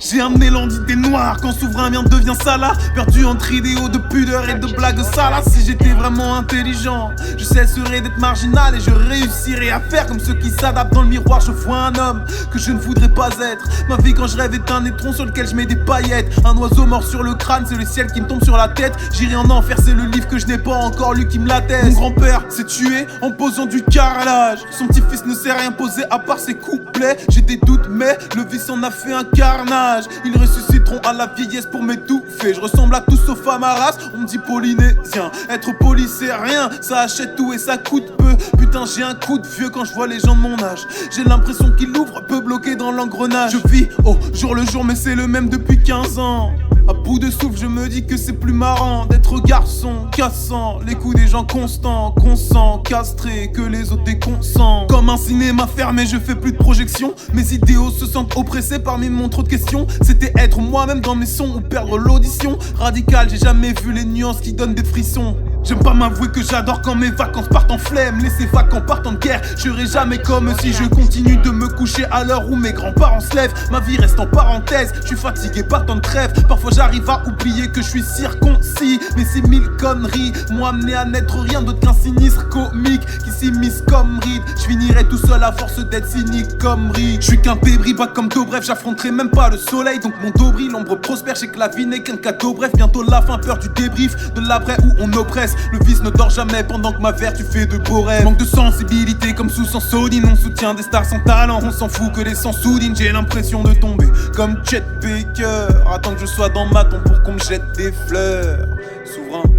J'ai un élan d'idées noires quand souverain bien devient salat. Perdu entre idéaux de pudeur et de blagues salaces. Si j'étais vraiment intelligent, je cesserais d'être marginal et je réussirais à faire comme ceux qui s'adaptent dans le miroir. Je vois un homme que je ne voudrais pas être. Ma vie quand je rêve est un étron sur lequel je mets des paillettes. Un oiseau mort sur le crâne, c'est le ciel qui me tombe sur la tête. J'irai en enfer, c'est le livre que je n'ai pas encore lu qui me l'atteste. Mon grand-père s'est tué en posant du carrelage. Son petit-fils ne s'est rien posé à part ses couplets. J'ai des doutes mais le vice en a fait un carnage. Ils ressusciteront à la vieillesse pour m'étouffer. Je ressemble à tous sauf à ma race. On me dit polynésien. Être poli c'est rien, ça achète tout et ça coûte peu. Putain j'ai un coup de vieux quand je vois les gens de mon âge. J'ai l'impression qu'ils l'ouvrent peu bloqué dans l'engrenage. Je vis au jour le jour mais c'est le même depuis 15 ans. À bout de souffle je me dis que c'est plus marrant d'être garçon, cassant les coups des gens constants, consent, castré que les autres déconsent. Comme un cinéma fermé je fais plus de projection. Mes idéaux se sentent oppressés parmi mon trop de questions. C'était être moi-même dans mes sons ou perdre l'audition. Radical, j'ai jamais vu les nuances qui donnent des frissons. J'aime pas m'avouer que j'adore quand mes vacances partent en flemme. Laissez vacants partent en guerre. Je serai jamais comme si je continue de me coucher à l'heure où mes grands-parents se lèvent. Ma vie reste en parenthèse, je suis fatigué par tant de trêve. Parfois j'arrive à oublier que je suis circoncis. Mais ces mille conneries m'ont amené à n'être rien d'autre qu'un sinistre comique qui s'immisce comme ride. Je finirai tout seul à force d'être cynique comme ride. Je suis qu'un débris, pas comme dos, bref, j'affronterai même pas le soleil. Donc mon dos brille, l'ombre prospère, je sais que la vie n'est qu'un cadeau. Bref, bientôt la fin, peur du débrief, de l'après où on oppresse. Le vice ne dort jamais pendant que ma vertu fait de beaux rêves. Manque de sensibilité comme sous sans sodine. On soutient des stars sans talent, on s'en fout que les sans soudines. J'ai l'impression de tomber comme Chet Baker. Attends que je sois dans ma tombe pour qu'on me jette des fleurs. Souverain.